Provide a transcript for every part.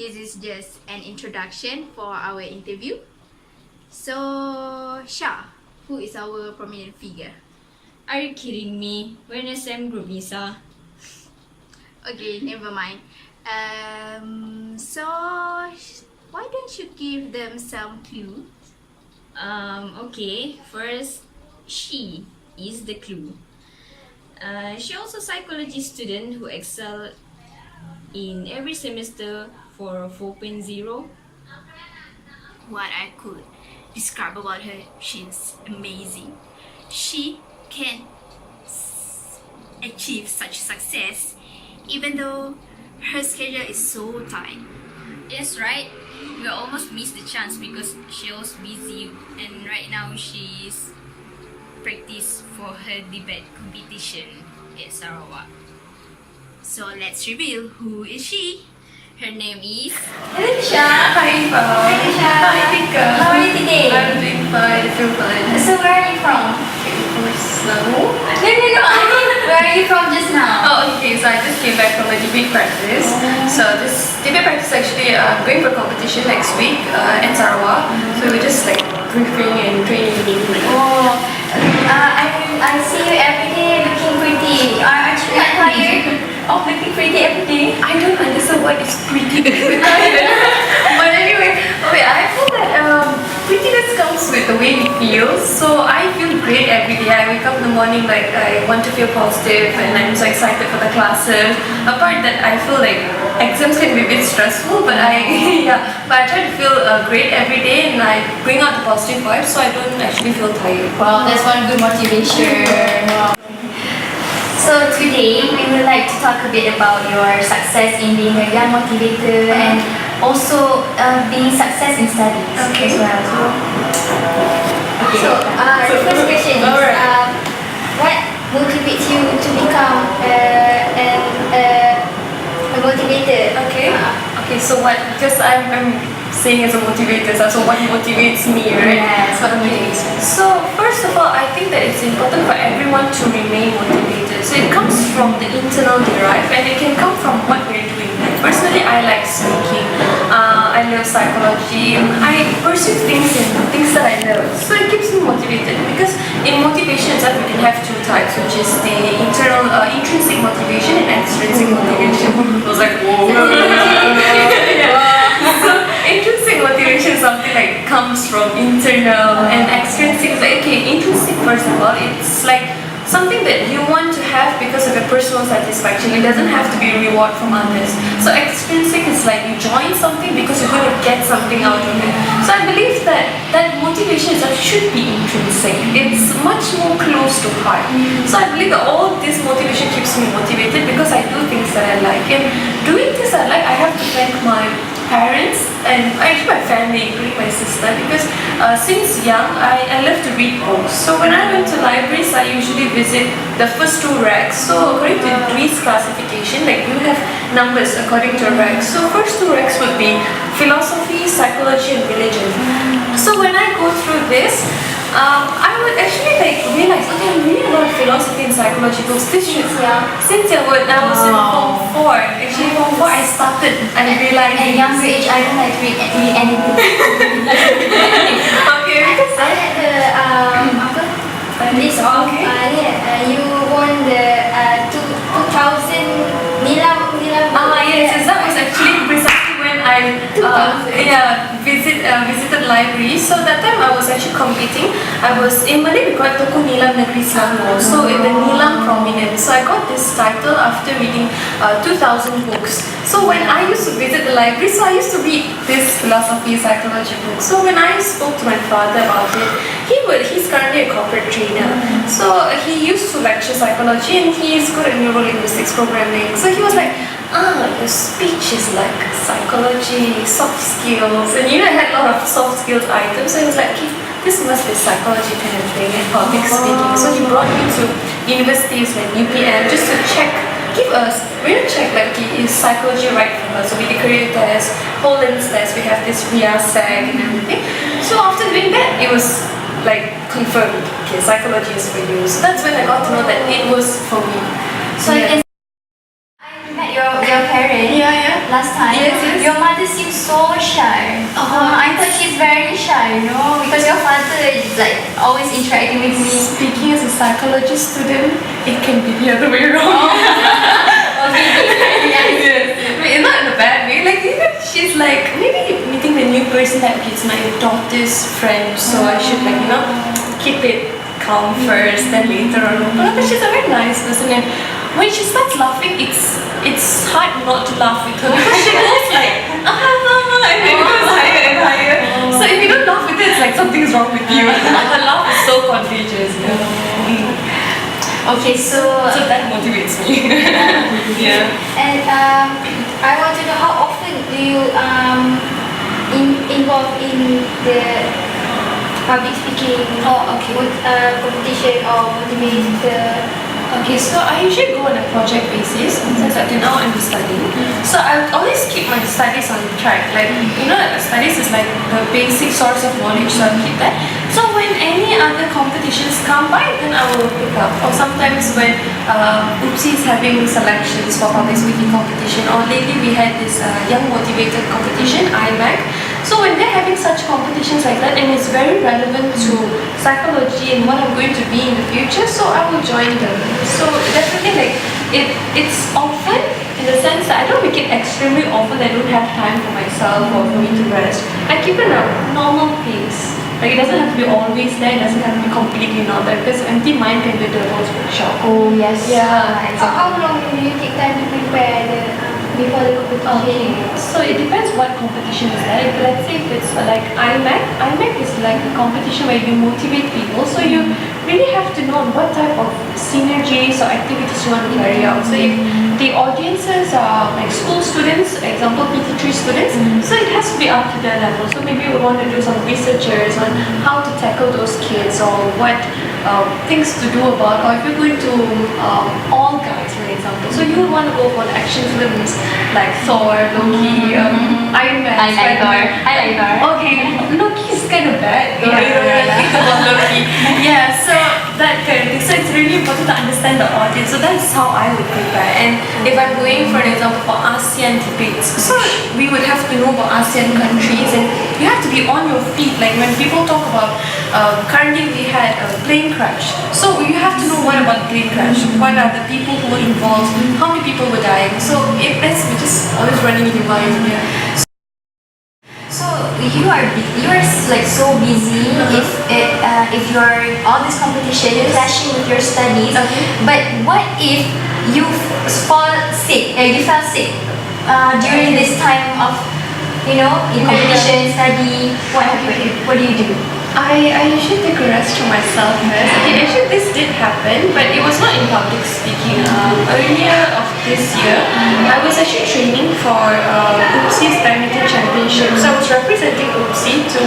this is just an introduction for our interview. So, Shah, who is our prominent figure? Are you kidding me? We're in the same group, Nisa. Okay, never mind. So, why don't you give them some clue? Okay. First, she is the clue. She also psychology student who excel in every semester for 4.0. What I could describe about her, she's amazing. She can achieve such success even though her schedule is so tight. Yes, right? We almost missed the chance because she was busy and right now she's practice for her debate competition at Sarawak. So let's reveal who is she. Her name is... Hello, Tisha. Hi, Eva. Hi, Tisha. Hi, Tika. How are you today? I'm doing fine. I feel fine. So where are you from? From Snow. No. I mean, where are you from just now? Oh, okay. So I just came back from a debate practice. So this debate practice actually going for competition next week in Sarawak. So we're just like briefing and training. Oh, I see you every day looking pretty. Aren't you not tired of looking pretty every day? I don't understand what is pretty. But anyway, okay, I feel that prettiness comes with the way you feel. So I feel great every day. I wake up in the morning like I want to feel positive and I'm so excited for the classes. Apart that, I feel like exams can be a bit stressful, but but I try to feel great every day and I bring out the positive vibes so I don't actually feel tired. Wow, that's one good motivation. Wow. So today we would like to talk a bit about your success in being a young motivator and also being success in studies as well. So the first question is, what motivates you to become a motivator? Okay, so what, because I'm saying as a motivator, so what motivates me, right? Yes, what motivates you? So first of all, I think that it's important for everyone to remain motivated. So it comes from the internal drive and it can come from what we're doing. Like personally, I like speaking. I love psychology. I pursue things that I love. So it keeps me motivated because in motivation itself we can have two types, which is the internal intrinsic motivation and extrinsic motivation. I was like, whoa. So intrinsic motivation is something like comes from internal, and extrinsic is like, okay, intrinsic first of all, it's like something that you want to have because of your personal satisfaction. It doesn't have to be a reward from others. So extrinsic is like you join something because you're going to get something out of it. So I believe that motivation itself should be intrinsic. It's much more close to heart. So I believe that all this motivation keeps me motivated because I do things that I like. And doing things I like, I have to thank my parents and actually my family, including my sister, because since young I love to read books. So when I went to libraries, I usually visit the first two racks. So according to Dewey's classification, like you have numbers according to racks. So first two racks would be philosophy, psychology and religion. So when I go through this, I would actually like realize, okay, I'm reading a lot of philosophy and psychology books. This should, since I was in Form 4, actually Form 4 I started and realized. At a younger age, I don't like to read anything. Okay, because I had the you won the 2000 Nilam. Yes, that was actually precisely when I visited libraries. So that time I was actually competing. I was in Malay we call it Tokoh Nilam Negeri Selangor. So in the Nilam prominence. So I got this title after reading 2000 books. So when I used to visit the library, so I used to read this philosophy, psychology books. So when I spoke to my father about it, he's currently a corporate trainer. So he used to lecture psychology and he's good at neurolinguistics programming. So he was like, your speech is like psychology, soft skills, and I had a lot of soft skills items. So he was like, okay, this must be psychology kind of thing and public speaking. So he brought me to universities like UPM just to give us real check like, is psychology right for her? So we did career test, Holland's test, we have this RIASEC and everything. So after doing that, it was like confirmed, okay, psychology is for you. So that's when I got to know that it was for me. So I met your parents last time. Yes. Your mother seems so shy. I thought she's very shy, because your father is like always interacting with me. Speaking as a psychology student, it can be the other way around. Yes. I mean, not in a bad way. Like, even she's like, maybe meeting the new person, that okay, it's my daughter's friend, so I should like, keep it calm first, then later on open up. But she's a very nice person, and when she starts laughing, it's hard not to laugh with her because she goes like, and then it goes higher and higher. So if you don't laugh with her, it's like something's wrong with you. Her laugh is so contagious. Okay, so So that motivates me. Yeah. and I want to know how often do you involve in the public speaking competition or motivator? Okay, so I usually go on a project basis since up to now I'm studying. So I always keep my studies on track. Like, studies is like the basic source of knowledge, so I'll keep that. So when any other competitions come by, then I will pick up. Or sometimes when Oopsie is having selections for public speaking competition, or lately we had this Young Motivated competition, IMAC. So when they're having such competitions like that, and it's very relevant to psychology and what I'm going to be in the future, so I will join them. So definitely like it's often in the sense that I don't make it extremely often. I don't have time for myself or for me to rest. I keep it a normal pace. Like, it doesn't have to be always there. It doesn't have to be completely not there, because empty mind can be the devil's workshop. Oh yes. Yeah. How long do you take time to prepare before the competition? Okay, so it depends what competition is there. Let's say if it's like IMAC is like a competition where you motivate people. So you really have to know what type of synergies or activities you want to carry out. So if the audiences are like school students, example PT3 students, so it has to be up to their level. So maybe we want to do some researchers on how to tackle those kids, or what things to do about, or if you're going to All Guys, for example. So you would want to go for action films like Thor, Loki, Iron Man. I like Thor. Okay, Loki is kind of bad. You don't think about Loki. Yeah, so that kind of thing. So it's really important to understand the audience. So that's how I would prepare. And if I'm going, for example, for ASEAN debates, so we would have to know about ASEAN countries, and you have to be on your feet. Like when people talk about, currently we had a plane crash. So you have to know what about plane crash. What are the people who were involved? How many people were dying? So if that's just always running in your mind. Yeah. So you are like so busy if you are all this competition clashing with your studies. Okay. But what if you fall sick? You fell sick during this time of in competition study. What do you do? I usually take a rest for myself first. Okay, actually this did happen, but it was not in public speaking. Earlier of this year, I was actually training for Oopsie's badminton championship. So I was representing Oopsie to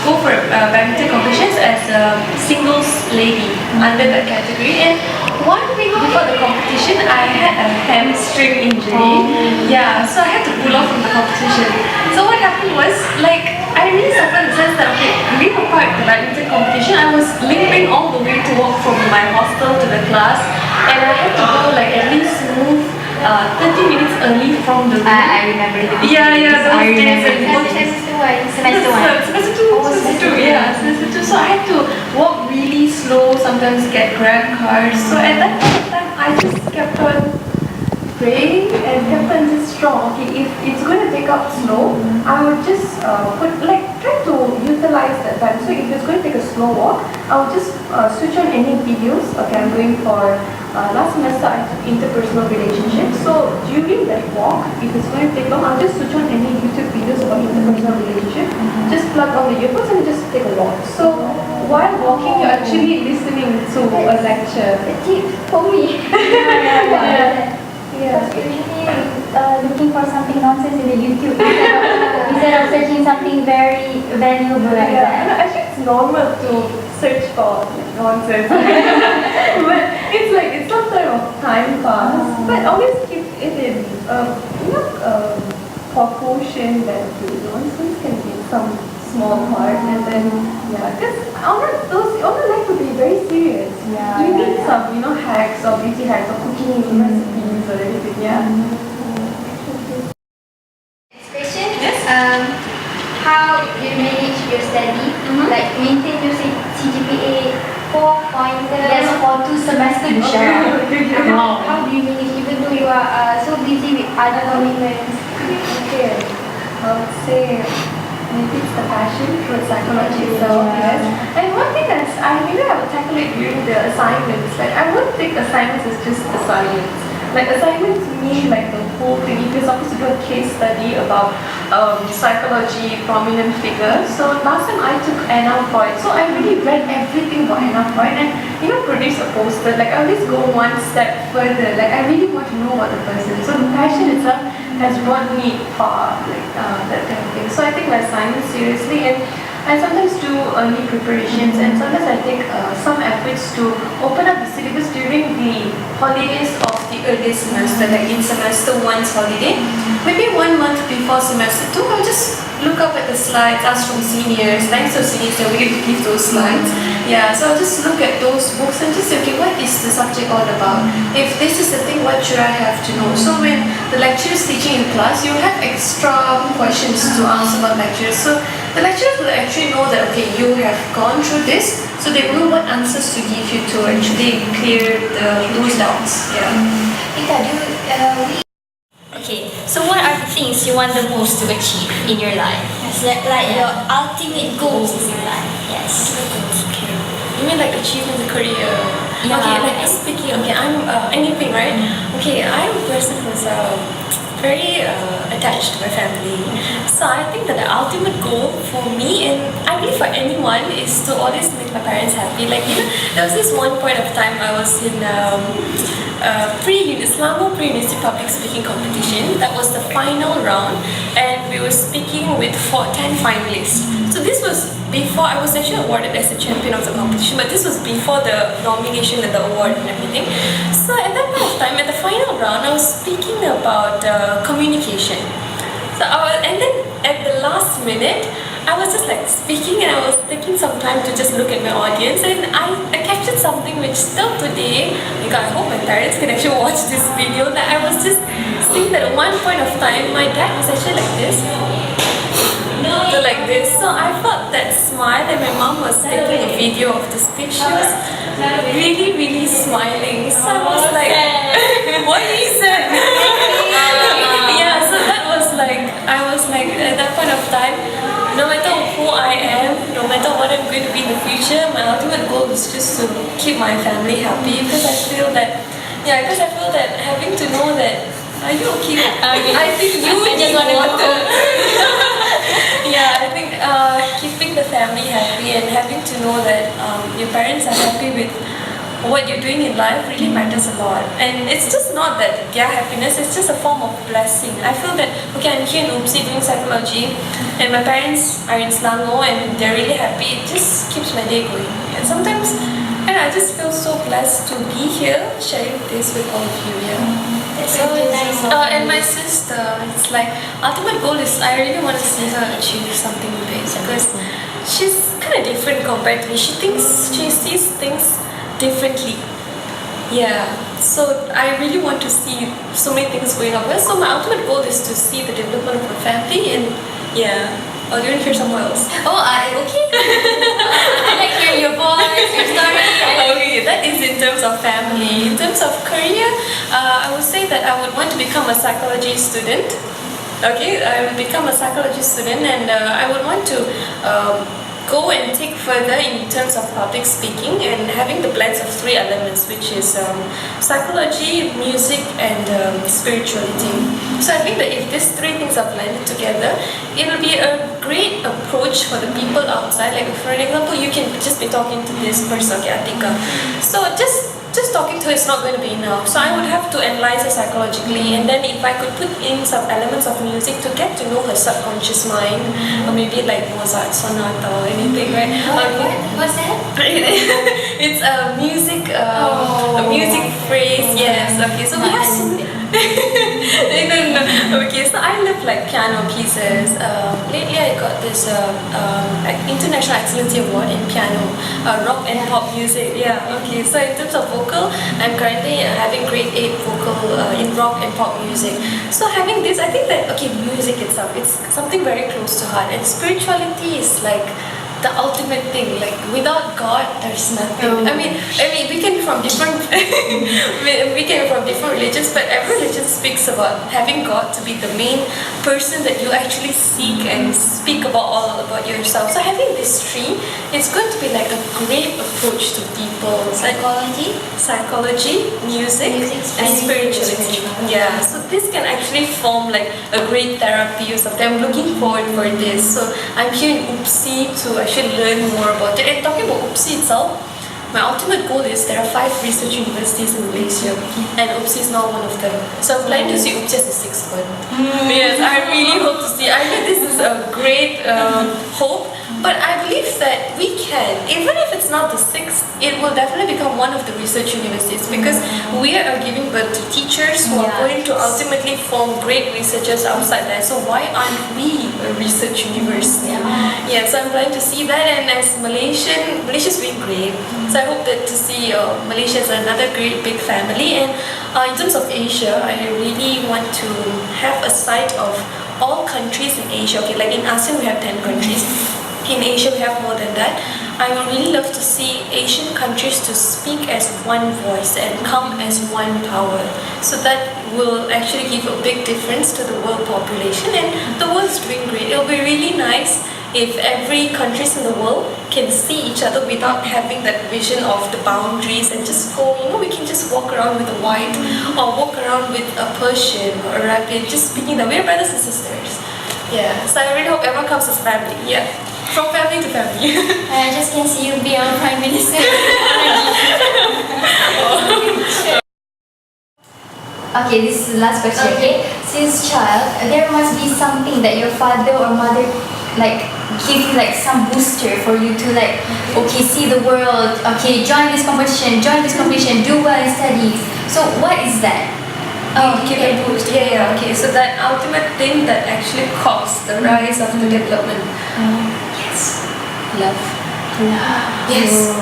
go for badminton competitions as a singles lady under that category. And 1 week before the competition, I had a hamstring injury. Yeah, so I had to pull off from the competition. So what happened was, like, I really suffered in the sense that, okay, being a part of the badminton competition, I was limping all the way to walk from my hostel to the class, and I had to go like at least move 30 minutes early from the room. I remember the video. Yeah, those days. Semester 2, yeah, semester 2. So I had to walk really slow, sometimes get grab cars. So at that point of time, I just kept on praying and kept on just strong. Okay, if it's going to take up slow, I would just try to utilize that time. So if it's going to take a slow walk, I would just switch on any videos. Okay, I'm going for last semester I took interpersonal relationships. So during that walk, if it's going to take long, I'll just switch on any YouTube videos about interpersonal relationship. Just plug on the earbuds and just take a walk. So while walking, you're actually listening to a lecture. A tip for me. Yeah. Usually looking for something nonsense in the YouTube instead of searching something very valuable like that. No, actually it's normal to search for nonsense. But it's some sort of time pass. But always keep it in proportion that nonsense can be some small part, and then because all the life would be very serious. Yeah, You need some hacks or beauty hacks or cooking recipes or anything. Yeah. Next question. your study, like maintain your CGPA 4 yes, for 2 semesters. How do you manage even though you are so busy with other commitments? Okay, I would say maybe it's the passion for psychology itself, yes. And one thing that's, I maybe I would tackle it during the assignments. Like, I wouldn't take assignments as just assignments. Like, assignments mean like the whole thing. If you're supposed to do a case study about psychology, prominent figures. So last time I took Anna Freud. So I really read everything about Anna Freud and, you know, produce a poster. Like, I always go one step further. Like, I really want to know about the person. So the passion itself has brought me far, like that kind of thing. So I take my assignments seriously, and I sometimes do early preparations, and sometimes I take some efforts to open up the syllabus during the holidays of the early semester, like in semester 1's holiday. Maybe 1 month before semester 2, I'll just look up at the slides, ask from seniors. Thanks to seniors, they're willing to give those slides. Yeah, so I'll just look at those books and just say, okay, what is the subject all about? If this is the thing, what should I have to know? So when the lecturer is teaching in class, you have extra questions to ask about lecturers. So the lecturers will actually know that, okay, you have gone through this, so they will know what answers to give you to actually clear those doubts. Yeah. Ika, okay, so what are the things you want the most to achieve in your life? Like your ultimate goals in life. Yes. Okay. You mean like achievement in career? Yeah. Okay, like speaking, okay, I'm anything, right? Okay, I'm a person who's very attached to my family. So I think that the ultimate goal for me, and I believe for anyone, is to always make my parents happy. Like, you know, there was this one point of time I was in Selangor Pre-University Public Speaking Competition. That was the final round, and we were speaking with 10 finalists. So this was before I was actually awarded as a champion of the competition, but this was before the nomination and the award and everything. So at that point of time, at the final round, I was speaking about communication. So and then at the last minute, I was just like speaking, and I was taking some time to just look at my audience, and I captured something which still today, like, I hope my parents can actually watch this video, that I was just saying that at one point of time, my dad was actually like this. So like this. So I felt that smile, and my mom was taking a video of the speech. She was really, really smiling. So I was like, what is that? Yeah, so that was like, I was like, at that point of time, no matter who I am, no matter what I'm going to be in the future, my ultimate goal is just to keep my family happy, because I feel that having to know that, are you okay? I think you need water. Yeah, I think keeping the family happy and having to know that your parents are happy with what you're doing in life really matters a lot. And it's just not that their happiness, it's just a form of blessing. I feel that, okay, I'm here in UMSI doing psychology, and my parents are in Selangor and they're really happy. It just keeps my day going. And sometimes, and I just feel so blessed to be here sharing this with all of you. Yeah. That's so nice. And my sister, it's like, ultimate goal is I really want to see her achieve something big, because she's kind of different compared to me. She sees things differently. Yeah, so I really want to see so many things going on. So my ultimate goal is to see the development of my family, and yeah. Oh, do you want to hear somewhere else? Oh, okay. I like hearing your voice, your story. Okay, that is in terms of family. In terms of career, I would say that I would want to become a psychology student. Okay, I will become a psychology student, and I would want to go and take further in terms of public speaking and having the blends of 3 elements, which is psychology, music, and spirituality. So I think that if these 3 things are blended together, it will be a great approach for the people outside. Like, for an example, you can just be talking to this person, okay, Atika. So just talking to her is not going to be enough. So I would have to analyze her psychologically, and then if I could put in some elements of music to get to know her subconscious mind, or maybe like Mozart sonata or anything, right? What's that? It's a music phrase. Yes. Okay. So we have No. Okay, so I love like piano pieces. Lately I got this International Excellency Award in piano, rock and pop music. Yeah, okay. So in terms of vocal, I'm currently having grade 8 vocal in rock and pop music. So having this, I think that, okay, music itself, it's something very close to heart. And spirituality is like the ultimate thing. Like without God, there's nothing. I mean, we can be from different we can be from different religions, but every religion speaks about having God to be the main person that you actually seek and speak about all about yourself. So having this tree, it's going to be like a great approach to people. Psychology, music and spirituality. Yeah. So this can actually form like a great therapy or something. I'm looking forward for this. So I'm here in UPSI to actually learn more about it. And talking about UPSI itself, my ultimate goal is there are 5 research universities in Malaysia, and UPSI is not one of them. So I'm planning to see UPSI as the 6th one. Yes, I really hope to see. I know this is a great hope, but I believe that we can. Even if it's not the 6th, it will definitely become one of the research universities, because we are giving birth to teachers who are going to ultimately form great researchers outside there. So why aren't we a research university? Yeah, so I'm planning to see that, and as Malaysia's been great. So I hope that to see Malaysia as another great big family. And in terms of Asia, I really want to have a site of all countries in Asia. Okay, like in ASEAN we have 10 countries. In Asia we have more than that. I would really love to see Asian countries to speak as one voice and come as one power. So that will actually give a big difference to the world population, and the world's doing great. It'll be really nice if every countries in the world can see each other without having that vision of the boundaries, and just go, we can just walk around with a white or walk around with a Persian or a Arabian, just speaking that we're brothers and sisters. Yeah, so I really hope everyone comes as family. Yeah, from family to family. I just can see you be our Prime Minister. Okay, this is the last question. Okay, since child, there must be something that your father or mother like give you like some booster for you to like, okay, see the world. Okay, join this competition, do well in studies. So what is that? Give a boost. Yeah. Okay, so that ultimate thing that actually caused the rise of the development. Yes, love. Yes,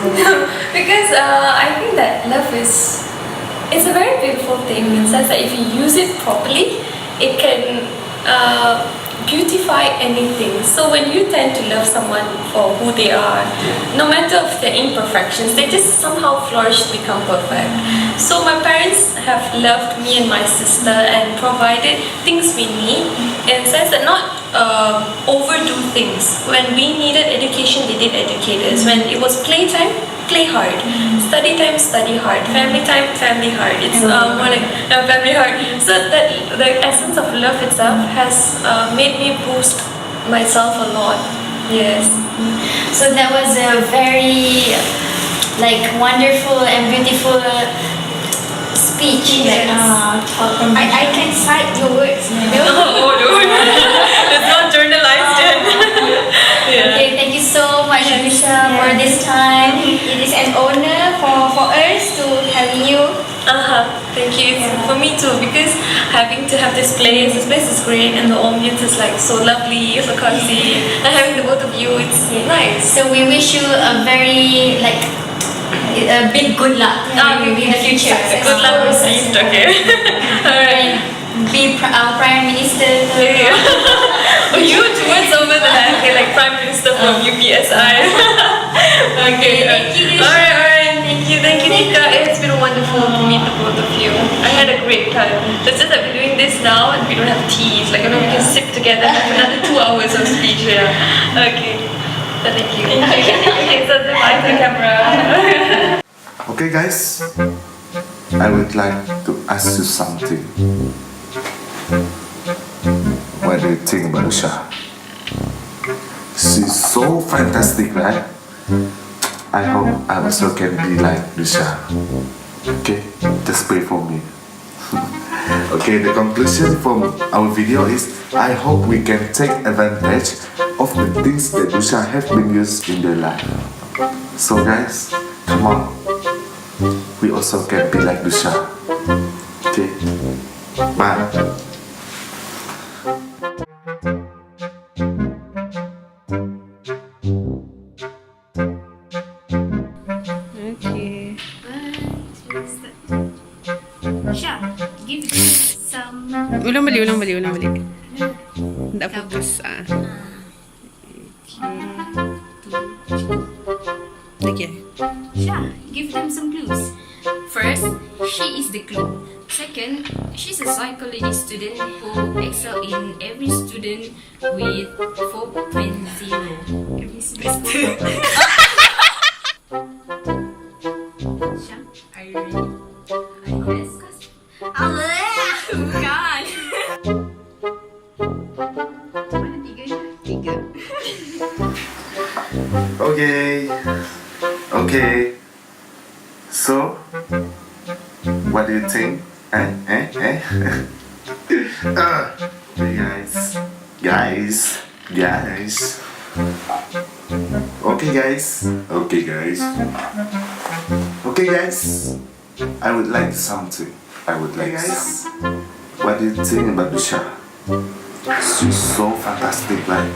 because I think that love it's a very beautiful thing, in the sense that if you use it properly, it can beautify anything. So when you tend to love someone for who they are, no matter of their imperfections, they just somehow flourish to become perfect. So my parents have loved me and my sister and provided things we need, in the sense that not overdo things. When we needed education, they did educate us. When it was playtime, play hard. Study time, study hard. Family time, family hard. It's more like family hard. So that the essence of love itself has made me boost myself a lot. Yes. So that was a very like wonderful and beautiful speech. Yes. Talk from I can cite your words. Oh, no. It's not journalized yet. Yeah. Okay, thank you so much, Risha, for this time. It is an honor for us to having you. Thank you. It's for me too, because having to have this place is great, and the ambience is like so lovely, so cozy, and having the both of you, it's nice. So we wish you a very like a big good luck in the future. Good luck received. Okay. Alright. Be our Prime Minister. Huge words over there. Okay, like Prime Minister from UPSI. Okay. Thank you. Alright. Thank you, Nika. It's been wonderful to meet the both of you. I had a great time. It's just that we're doing this now and we don't have tea. It's like, we can sit together and have another 2 hours of speech. Yeah. Okay. So thank you. Okay, so the mic, the camera. Okay, guys, I would like to ask you something. What do you think about Usha? She's so fantastic, right? I hope I also can be like Usha. Okay, just pray for me. Okay, the conclusion from our video is I hope we can take advantage of the things that Usha have been used in their life. So guys, come on. We also can be like Usha. Okay? Bye. Okay. Sha, give them some. Ulang balik. Tak fokus. Okay. Sha, give them some clues. First, she is the clue. Second, she's a psychology student who excel in every student with 4.0 every semester. Sha, are you ready? Yes. Bukan. Mana tiga ni? Tiga. Okay. So, what do you think? Hey guys. Okay guys. I would like something. Guys, what do you think about Dusha? She's so fantastic, like.